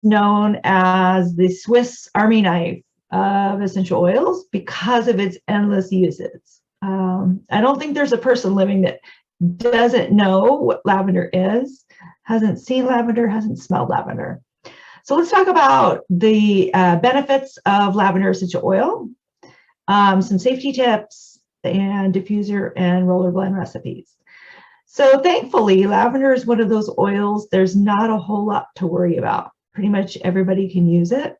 known as the Swiss Army knife of essential oils because of its endless uses. I don't think there's a person living that doesn't know what lavender is, hasn't seen lavender, hasn't smelled lavender. So let's talk about the benefits of lavender essential oil, some safety tips, and diffuser and roller blend recipes. So thankfully, lavender is one of those oils there's not a whole lot to worry about. Pretty much everybody can use it.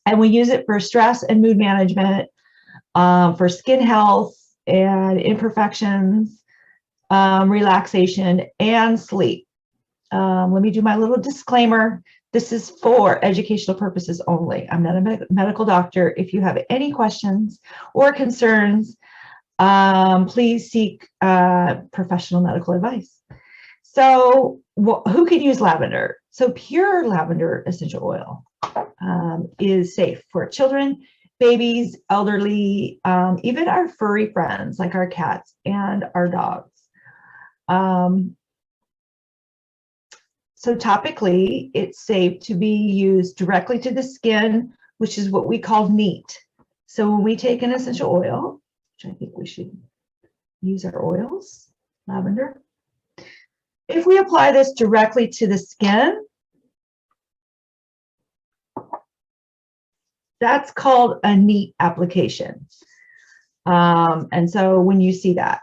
And we use it for stress and mood management, for skin health and imperfections, relaxation, and sleep. Let me do my little disclaimer. This is for educational purposes only. I'm not a medical doctor. If you have any questions or concerns, please seek professional medical advice. So who can use lavender? So pure lavender essential oil is safe for children, babies, elderly, even our furry friends like our cats and our dogs. So topically, it's safe to be used directly to the skin, which is what we call neat. So when we take an essential oil, which I think we should use our oils, lavender. If we apply this directly to the skin, that's called a neat application. And so when you see that.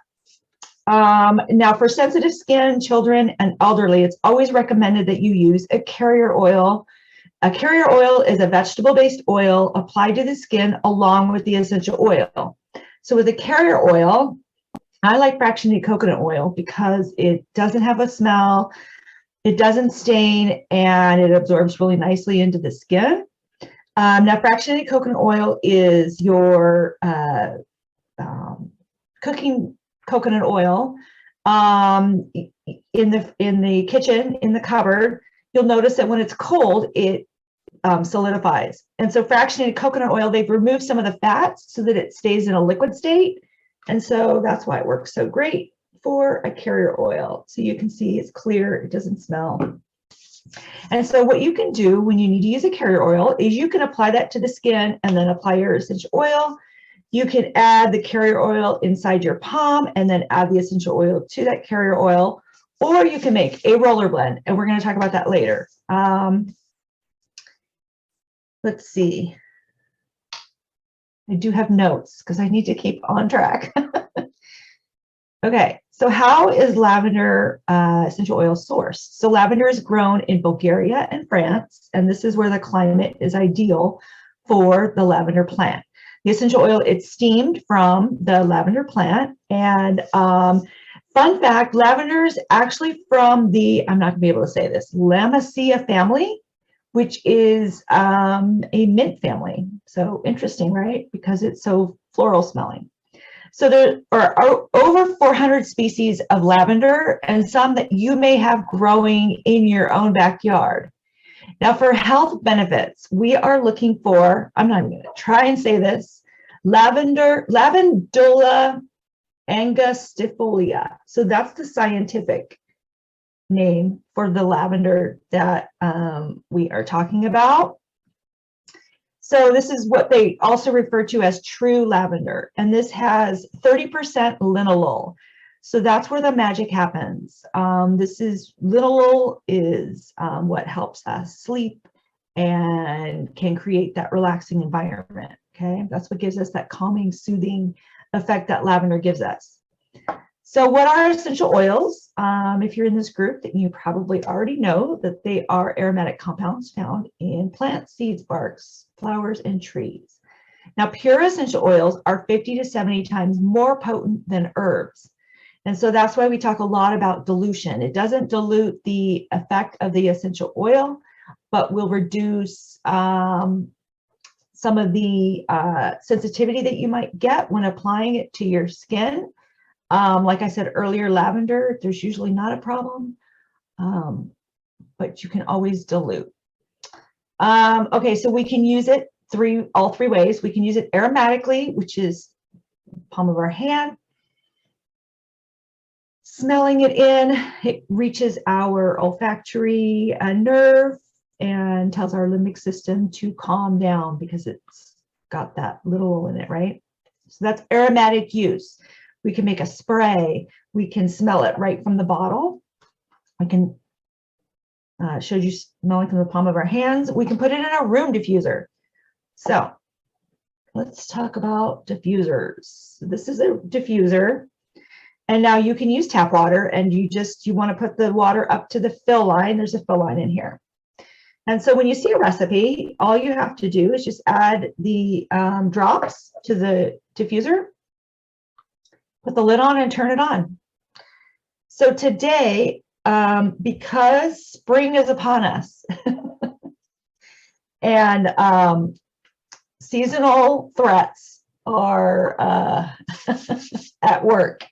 Now for sensitive skin, children, and elderly, it's always recommended that you use a carrier oil. A carrier oil is a vegetable-based oil applied to the skin along with the essential oil. So with a carrier oil, I like fractionated coconut oil because it doesn't have a smell, it doesn't stain, and it absorbs really nicely into the skin. Now fractionated coconut oil is your cooking coconut oil in the kitchen, in the cupboard. You'll notice that when it's cold, it solidifies. And so fractionated coconut oil, they've removed some of the fats so that it stays in a liquid state. And so that's why it works so great for a carrier oil. So you can see it's clear, it doesn't smell. And so what you can do when you need to use a carrier oil is you can apply that to the skin and then apply your essential oil. You can add the carrier oil inside your palm and then add the essential oil to that carrier oil, or you can make a roller blend, and we're going to talk about that later. Let's see. I do have notes because I need to keep on track. Okay, so how is lavender essential oil sourced? So lavender is grown in Bulgaria and France, and this is where the climate is ideal for the lavender plant. The essential oil, it's steamed from the lavender plant. And fun fact, lavender is actually from the, I'm not gonna be able to say this, Lamiaceae family, which is a mint family. So interesting, right? Because it's so floral smelling. So there are over 400 species of lavender and some that you may have growing in your own backyard. Now for health benefits, we are looking for, I'm not even going to try and say this, Lavandula angustifolia. So that's the scientific name for the lavender that we are talking about. So this is what they also refer to as true lavender, and this has 30% linalool. So that's where the magic happens. This is linalool is what helps us sleep and can create that relaxing environment. Okay, that's what gives us that calming, soothing effect that lavender gives us. So what are essential oils? If you're in this group, then you probably already know that they are aromatic compounds found in plants, seeds, barks, flowers, and trees. Now, pure essential oils are 50 to 70 times more potent than herbs. And so that's why we talk a lot about dilution. It doesn't dilute the effect of the essential oil, but will reduce some of the sensitivity that you might get when applying it to your skin. Like I said earlier, lavender, there's usually not a problem, but you can always dilute. Okay, so we can use it all three ways. We can use it aromatically, which is palm of our hand. Smelling it in, it reaches our olfactory nerve and tells our limbic system to calm down because it's got that little in it, right? So that's aromatic use. We can make a spray. We can smell it right from the bottle. I can showed you smelling from the palm of our hands. We can put it in a room diffuser. So let's talk about diffusers. This is a diffuser. And now you can use tap water, and you want to put the water up to the fill line. There's a fill line in here. And so when you see a recipe, all you have to do is just add the drops to the diffuser, put the lid on and turn it on. So today, because spring is upon us and seasonal threats are at work,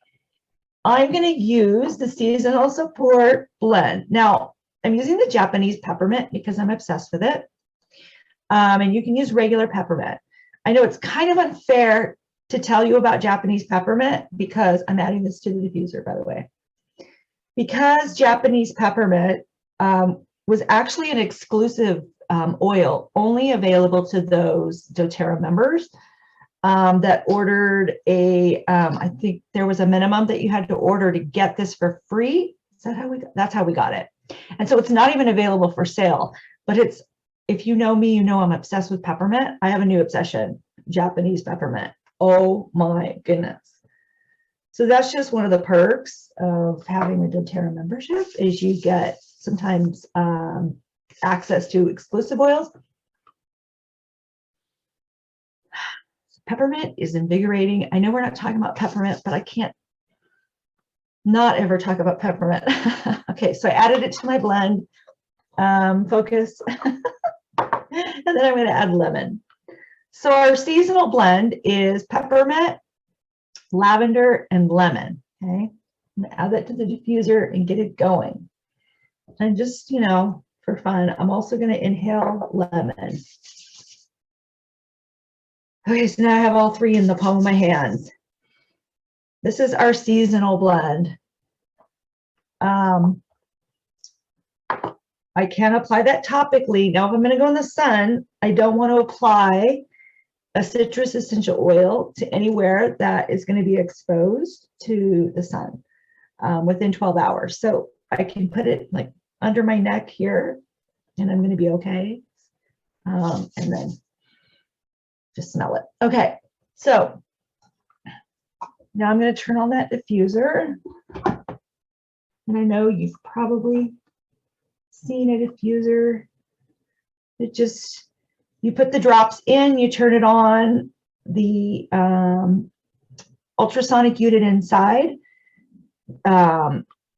I'm going to use the seasonal support blend. Now, I'm using the Japanese peppermint because I'm obsessed with it. And you can use regular peppermint. I know it's kind of unfair to tell you about Japanese peppermint because I'm adding this to the diffuser, by the way. Because Japanese peppermint was actually an exclusive oil only available to those doTERRA members that ordered I think there was a minimum that you had to order to get this for free. Is that how that's how we got it. And so it's not even available for sale, but if you know me, you know I'm obsessed with peppermint. I have a new obsession, Japanese peppermint. Oh my goodness. So that's just one of the perks of having a doTERRA membership is you get sometimes access to exclusive oils. Peppermint is invigorating. I know we're not talking about peppermint, but I can't not ever talk about peppermint. Okay, so I added it to my blend, focus, and then I'm going to add lemon. So our seasonal blend is peppermint, lavender, and lemon. Okay, I'm going to add that to the diffuser and get it going. And just, for fun, I'm also going to inhale lemon. Okay, so now I have all three in the palm of my hands. This is our seasonal blend. I can apply that topically. Now, if I'm going to go in the sun, I don't want to apply a citrus essential oil to anywhere that is going to be exposed to the sun within 12 hours. So I can put it like under my neck here, and I'm going to be okay. And then just smell it. Okay, so now I'm going to turn on that diffuser. And I know you've probably seen a diffuser. You put the drops in, you turn it on, the ultrasonic unit inside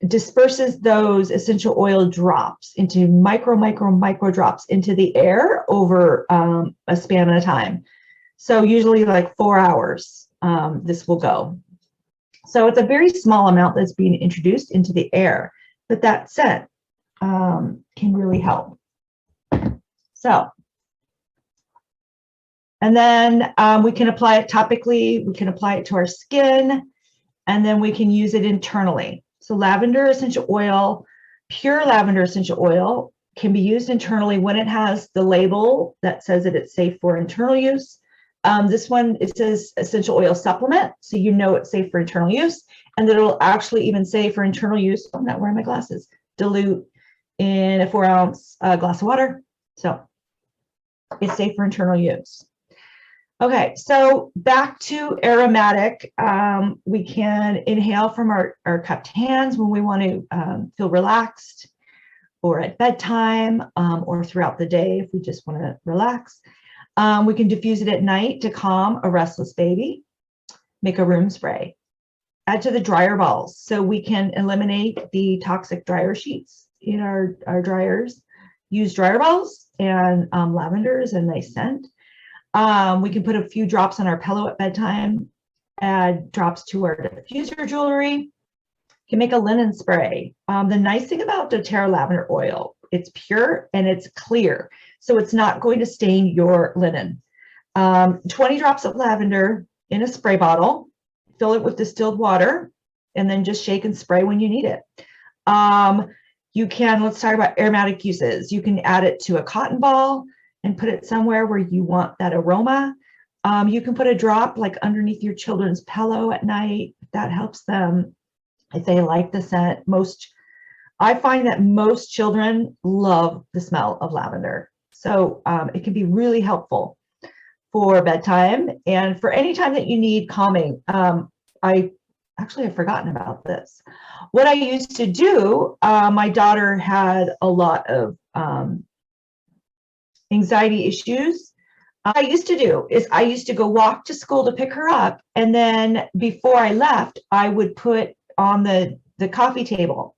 disperses those essential oil drops into micro drops into the air over a span of time. So usually like 4 hours, this will go. So it's a very small amount that's being introduced into the air, but that scent can really help. So, and then we can apply it topically, we can apply it to our skin, and then we can use it internally. So lavender essential oil, pure lavender essential oil can be used internally when it has the label that says that it's safe for internal use. This one, it says essential oil supplement, so you know it's safe for internal use, and that it'll actually even say for internal use, I'm not wearing my glasses, dilute in a 4-ounce glass of water. So it's safe for internal use. Okay, so back to aromatic. We can inhale from our cupped hands when we want to feel relaxed, or at bedtime, or throughout the day if we just want to relax. We can diffuse it at night to calm a restless baby. Make a room spray. Add to the dryer balls so we can eliminate the toxic dryer sheets in our dryers. Use dryer balls, and lavender is a nice scent. We can put a few drops on our pillow at bedtime. Add drops to our diffuser jewelry. Can make a linen spray. The nice thing about doTERRA lavender oil, it's pure and it's clear, so it's not going to stain your linen. 20 drops of lavender in a spray bottle, fill it with distilled water, and then just shake and spray when you need it. You can, let's talk about aromatic uses. You can add it to a cotton ball and put it somewhere where you want that aroma. You can put a drop like underneath your children's pillow at night. That helps them if they like the scent. I find that most children love the smell of lavender. So it can be really helpful for bedtime and for any time that you need calming. I actually have forgotten about this. What I used to do, my daughter had a lot of anxiety issues. I used to go walk to school to pick her up. And then before I left, I would put on the coffee table,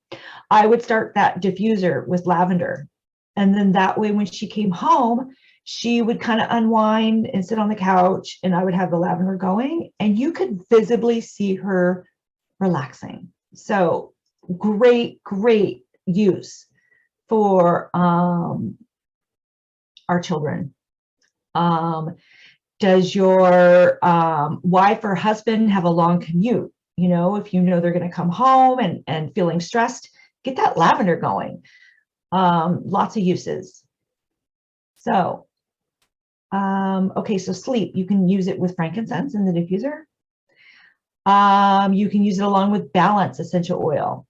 I would start that diffuser with lavender. And then that way, when she came home, she would kind of unwind and sit on the couch and I would have the lavender going and you could visibly see her relaxing. So great use for our children. Does your wife or husband have a long commute? You know, if you know they're going to come home and feeling stressed, get that lavender going. Lots of uses. So, okay, so sleep, you can use it with frankincense in the diffuser. You can use it along with balance essential oil.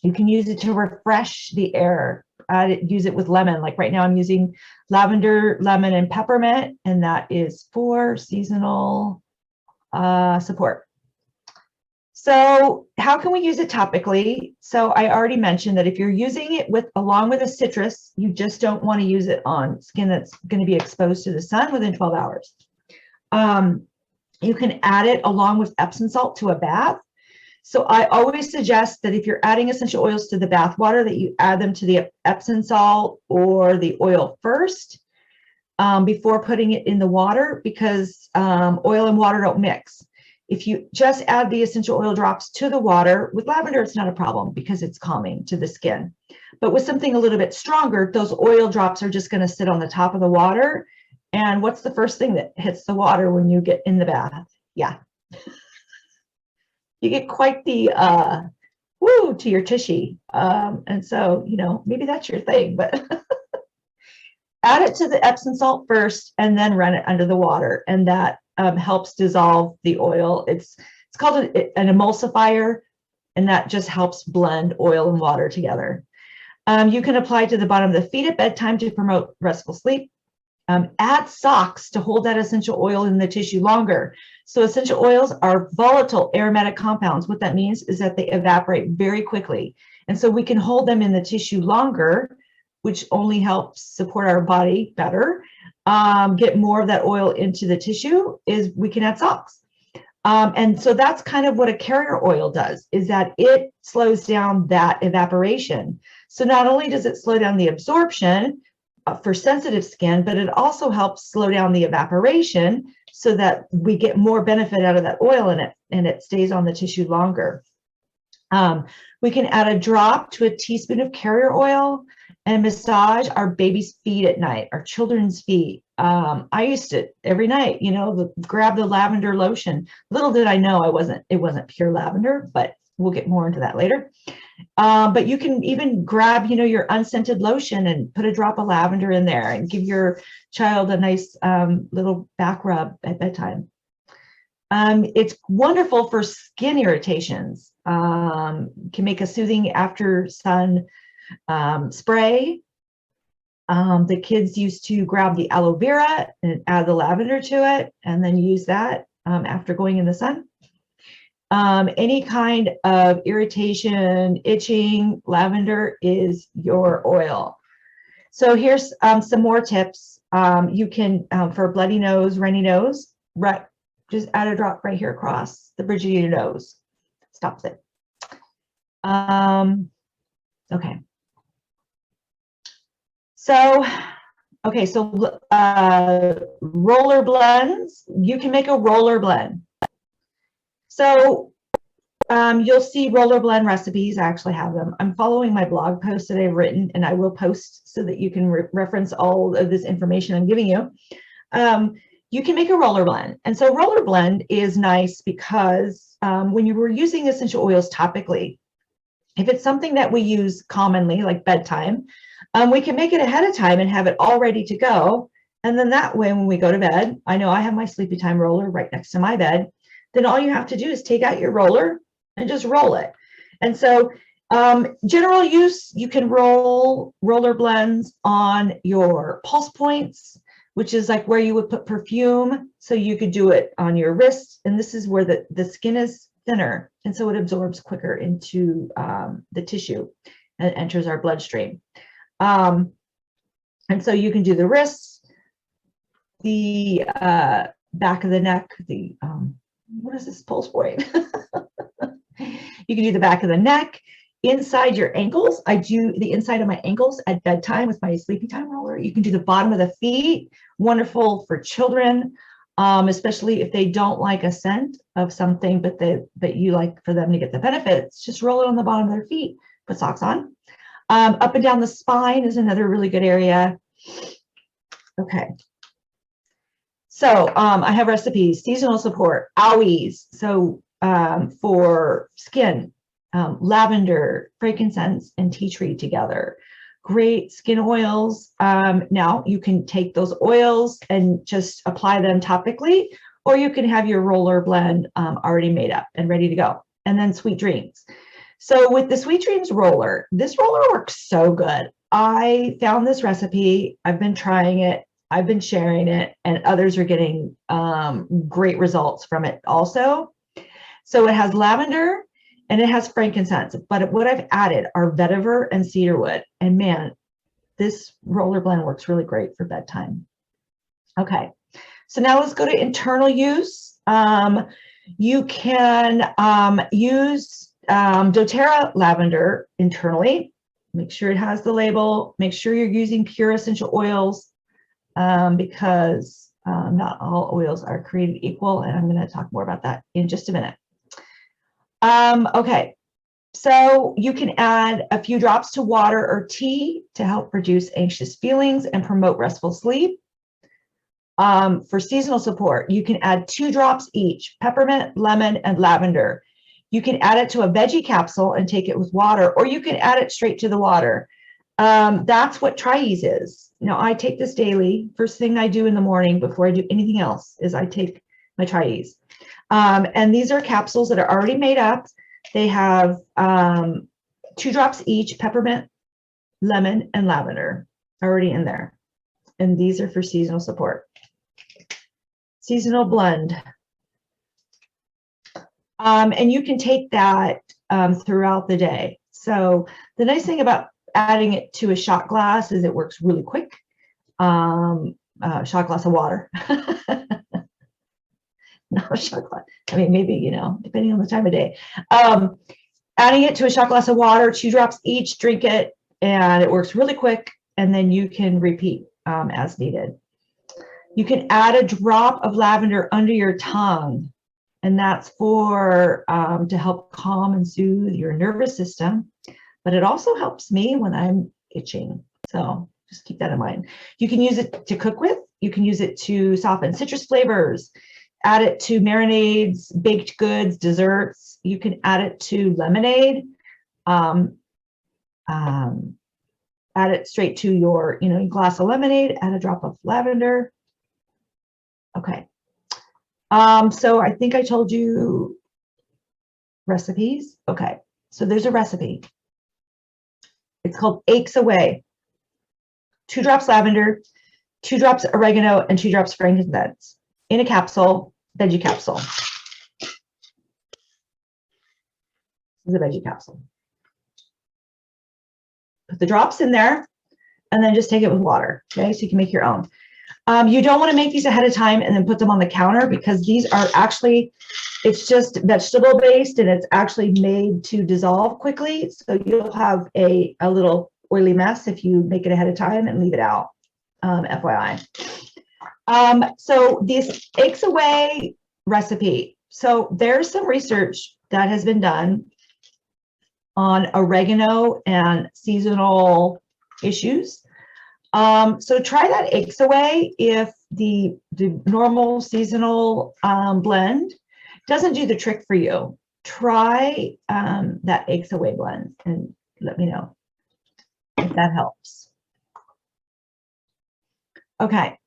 You can use it to refresh the air. Use it with lemon. Like right now I'm using lavender, lemon, and peppermint, and that is for seasonal support. So how can we use it topically? So I already mentioned that if you're using it along with a citrus, you just don't want to use it on skin that's going to be exposed to the sun within 12 hours. You can add it along with Epsom salt to a bath. So I always suggest that if you're adding essential oils to the bath water, that you add them to the Epsom salt or the oil first before putting it in the water, because oil and water don't mix. If you just add the essential oil drops to the water, with lavender, it's not a problem because it's calming to the skin. But with something a little bit stronger, those oil drops are just going to sit on the top of the water. And what's the first thing that hits the water when you get in the bath? Yeah. You get quite the woo to your tushy. And so, you know, maybe that's your thing, but add it to the Epsom salt first and then run it under the water. And that helps dissolve the oil. It's called an emulsifier, and that just helps blend oil and water together. You can apply to the bottom of the feet at bedtime to promote restful sleep. Add socks to hold that essential oil in the tissue longer. So essential oils are volatile aromatic compounds. What that means is that they evaporate very quickly. And so we can hold them in the tissue longer, which only helps support our body better. Get more of that oil into the tissue is we can add socks. And so that's kind of what a carrier oil does, is that it slows down that evaporation. So not only does it slow down the absorption for sensitive skin, but it also helps slow down the evaporation so that we get more benefit out of that oil in it and it stays on the tissue longer. We can add a drop to a teaspoon of carrier oil and massage our baby's feet at night, our children's feet. I used to every night, you know, grab the lavender lotion. Little did I know it wasn't pure lavender, but we'll get more into that later. But you can even grab, you know, your unscented lotion and put a drop of lavender in there and give your child a nice little back rub at bedtime. It's wonderful for skin irritations. Can make a soothing after sun spray. The kids used to grab the aloe vera and add the lavender to it and then use that after going in the sun. Any kind of irritation, itching, lavender is your oil. So here's some more tips. You can, for bloody nose, runny nose, just add a drop right here across the bridge of your nose. Stops it. Okay. So, roller blends. You can make a roller blend. So you'll see roller blend recipes. I actually have them. I'm following my blog posts that I've written, and I will post so that you can reference all of this information I'm giving you. You can make a roller blend. And so roller blend is nice because when you were using essential oils topically, If it's something that we use commonly, like bedtime, we can make it ahead of time and have it all ready to go. And then that way, when we go to bed, I know I have my sleepy time roller right next to my bed. Then all you have to do is take out your roller and just roll it. And so general use, you can roll roller blends on your pulse points, which is like where you would put perfume. So you could do it on your wrist. And this is where the skin is thinner. And so it absorbs quicker into the tissue and enters our bloodstream. And so you can do the wrists, the back of the neck, the, what is this pulse point? You can do the back of the neck, inside your ankles. I do the inside of my ankles at bedtime with my sleepy time roller. You can do the bottom of the feet, wonderful for children, especially if they don't like a scent of something, but you like for them to get the benefits. Just roll it on the bottom of their feet, put socks on. Up and down the spine is another really good area. Okay. So I have recipes, seasonal support, owies. So for skin, lavender, frankincense, and tea tree together. Great skin oils. Now you can take those oils and just apply them topically, or you can have your roller blend already made up and ready to go. And then Sweet Dreams. So with the Sweet Dreams roller, this roller works so good. I found this recipe. I've been trying it. I've been sharing it, and others are getting great results from it also. So it has lavender and it has frankincense, but what I've added are vetiver and cedarwood. And man, this roller blend works really great for bedtime. Okay, so now let's go to internal use. You can use Doterra lavender internally. Make sure it has the label. Make sure you're using pure essential oils because not all oils are created equal. And I'm going to talk more about that in just a minute. Okay, so you can add a few drops to water or tea to help reduce anxious feelings and promote restful sleep. For seasonal support, you can add 2 drops each, peppermint, lemon, and lavender. You can add it to a veggie capsule and take it with water, or you can add it straight to the water. That's what Tri-Ease is. Now, I take this daily. First thing I do in the morning before I do anything else is I take my Tri-Ease. And these are capsules that are already made up. They have 2 drops each, peppermint, lemon, and lavender already in there. And these are for seasonal support. Seasonal blend. And you can take that throughout the day. So the nice thing about adding it to a shot glass is it works really quick. Shot glass of water. No, shot glass. I mean, maybe, you know, depending on the time of day. Adding it to a shot glass of water, 2 drops each, drink it, and it works really quick. And then you can repeat as needed. You can add a drop of lavender under your tongue, and that's for to help calm and soothe your nervous system. But it also helps me when I'm itching. So just keep that in mind. You can use it to cook with. You can use it to soften citrus flavors. Add it to marinades, baked goods, desserts. You can add it to lemonade. Add it straight to your, glass of lemonade. Add a drop of lavender. Okay. So I think I told you recipes. Okay. So there's a recipe. It's called Aches Away. 2 drops lavender, 2 drops oregano, and 2 drops frankincense in a capsule, veggie capsule. This is a veggie capsule. Put the drops in there and then just take it with water. Okay, so you can make your own. You don't want to make these ahead of time and then put them on the counter because these are actually, it's just vegetable based and it's actually made to dissolve quickly. So you'll have a little oily mess if you make it ahead of time and leave it out, FYI. So this Aches Away recipe. So there's some research that has been done on oregano and seasonal issues. So try that Aches Away if the normal seasonal blend doesn't do the trick for you. try that aches away blend and let me know if that helps. Okay.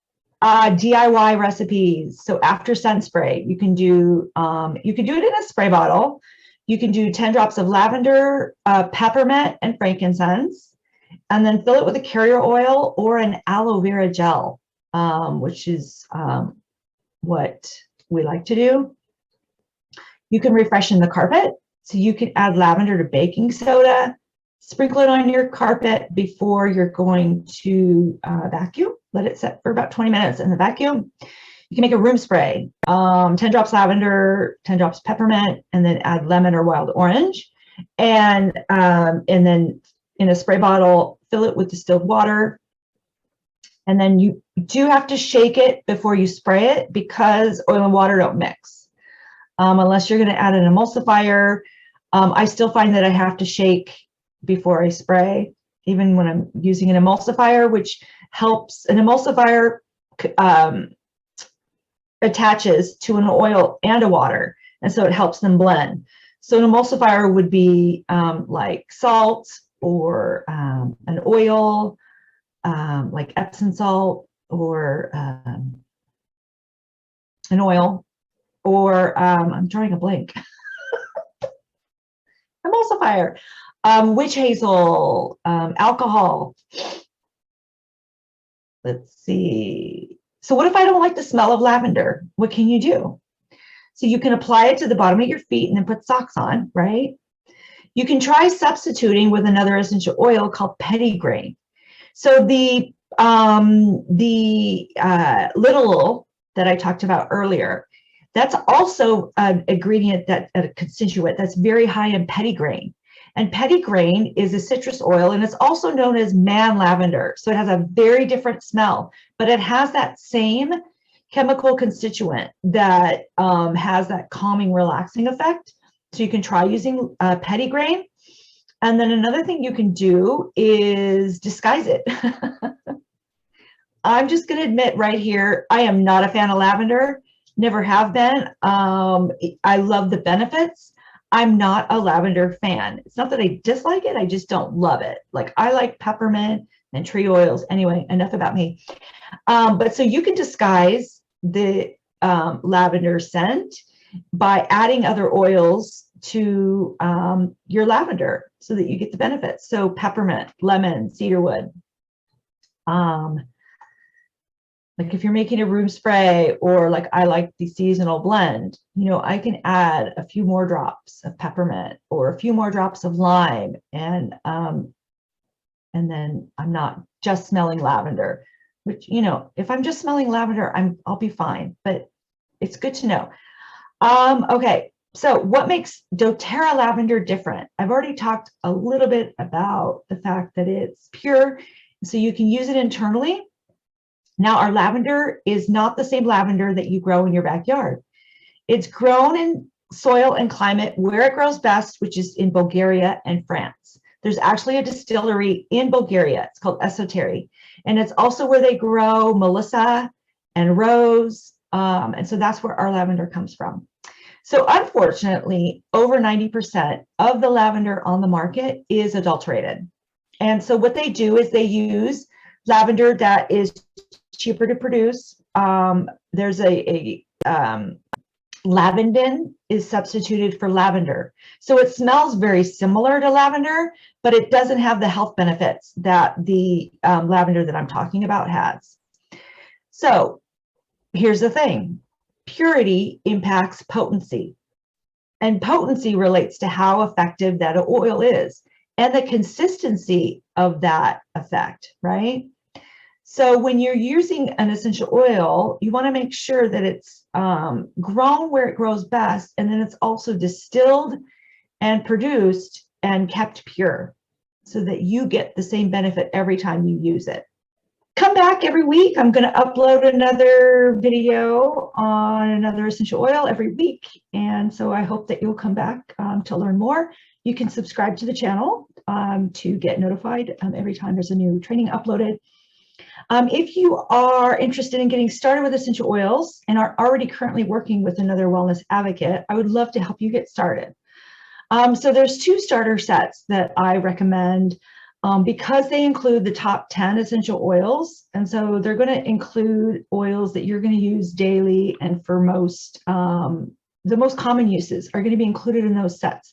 DIY recipes. So after scent spray, you can do it in a spray bottle. You can do 10 drops of lavender, peppermint, and frankincense, and then fill it with a carrier oil or an aloe vera gel, which is what we like to do. You can refreshen the carpet. So you can add lavender to baking soda, sprinkle it on your carpet before you're going to vacuum. Let it set for about 20 minutes in the vacuum. You can make a room spray, 10 drops lavender, 10 drops peppermint, and then add lemon or wild orange. And then in a spray bottle, fill it with distilled water. And then you do have to shake it before you spray it because oil and water don't mix. Unless you're going to add an emulsifier. I still find that I have to shake before I spray, even when I'm using an emulsifier, which helps. An emulsifier attaches to an oil and a water, and so it helps them blend. So an emulsifier would be like salt or an oil, like Epsom salt, or an oil, or I'm drawing a blank. Emulsifier, witch hazel, alcohol. Let's see. So what if I don't like the smell of lavender? What can you do? So you can apply it to the bottom of your feet and then put socks on, right? You can try substituting with another essential oil called petitgrain. So the little that I talked about earlier, that's also an ingredient, that a constituent that's very high in petitgrain. And petitgrain is a citrus oil, and it's also known as man lavender. So it has a very different smell, but it has that same chemical constituent that has that calming, relaxing effect. So you can try using petitgrain. And then another thing you can do is disguise it. I'm just going to admit right here, I am not a fan of lavender. Never have been. I love the benefits. I'm not a lavender fan. It's not that I dislike it, I just don't love it. Like, I like peppermint and tree oils. Anyway, enough about me. But so you can disguise the lavender scent by adding other oils to your lavender so that you get the benefits. So peppermint, lemon, cedarwood. Like if you're making a room spray, or like I like the seasonal blend, you know, I can add a few more drops of peppermint or a few more drops of lime, and then I'm not just smelling lavender, which, you know, if I'm just smelling lavender, I'll be fine, but it's good to know. Okay, so what makes Doterra lavender different? I've already talked a little bit about the fact that it's pure, so you can use it internally. Now, our lavender is not the same lavender that you grow in your backyard. It's grown in soil and climate where it grows best, which is in Bulgaria and France. There's actually a distillery in Bulgaria. It's called Esoterra. And it's also where they grow Melissa and Rose. And so that's where our lavender comes from. So unfortunately, over 90% of the lavender on the market is adulterated. And so what they do is they use lavender that is cheaper to produce. There's lavandin is substituted for lavender. So it smells very similar to lavender, but it doesn't have the health benefits that the lavender that I'm talking about has. So here's the thing. Purity impacts potency. And potency relates to how effective that oil is and the consistency of that effect, right? So when you're using an essential oil, you want to make sure that it's grown where it grows best, and then it's also distilled and produced and kept pure so that you get the same benefit every time you use it. Come back every week. I'm going to upload another video on another essential oil every week. And so I hope that you'll come back to learn more. You can subscribe to the channel to get notified every time there's a new training uploaded. If you are interested in getting started with essential oils and are already currently working with another wellness advocate, I would love to help you get started. So there's 2 starter sets that I recommend because they include the top 10 essential oils. And so they're going to include oils that you're going to use daily, and for most, the most common uses are going to be included in those sets.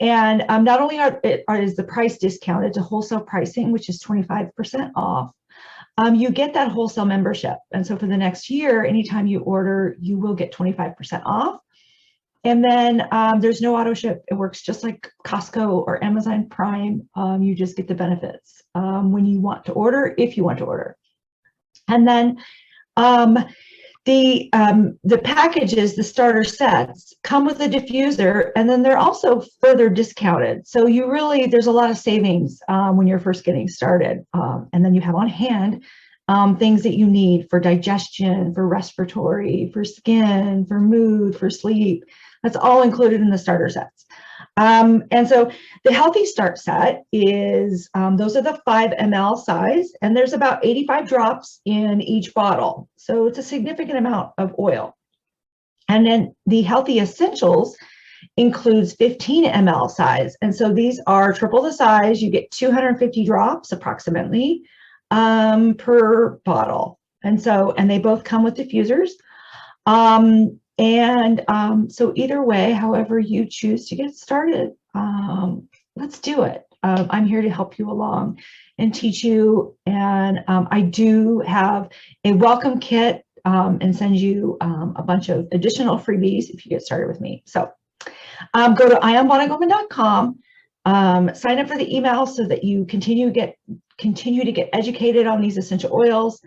And not only is the price discounted to wholesale pricing, which is 25% off, you get that wholesale membership. And so for the next year, anytime you order, you will get 25% off. And then there's no auto ship. It works just like Costco or Amazon Prime. You just get the benefits when you want to order, if you want to order. And then the packages, the starter sets, come with a diffuser, and then they're also further discounted. So there's a lot of savings when you're first getting started. And then you have on hand things that you need for digestion, for respiratory, for skin, for mood, for sleep. That's all included in the starter sets. And so the Healthy Start set is, those are the 5 ml size, and there's about 85 drops in each bottle. So it's a significant amount of oil. And then the Healthy Essentials includes 15 ml size. And so these are triple the size. You get 250 drops approximately per bottle. And they both come with diffusers. So either way, however you choose to get started, let's do it. I'm here to help you along and teach you. And I do have a welcome kit and send you a bunch of additional freebies if you get started with me. So go to IamMonicaWoman.com, sign up for the email so that you continue to get educated on these essential oils.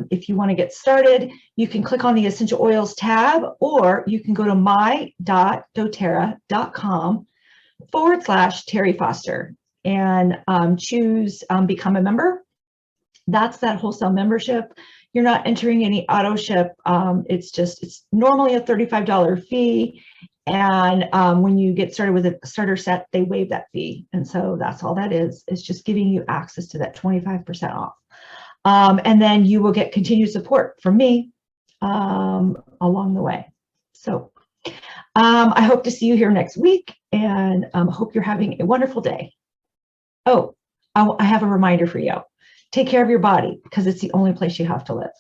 If you want to get started, you can click on the Essential Oils tab, or you can go to my.doterra.com/Terry Foster and choose Become a Member. That's that wholesale membership. You're not entering any auto ship. It's normally a $35 fee. And when you get started with a starter set, they waive that fee. And so that's all that is. It's just giving you access to that 25% off. And then you will get continued support from me along the way. So I hope to see you here next week, and hope you're having a wonderful day. Oh, I have a reminder for you. Take care of your body, because it's the only place you have to live.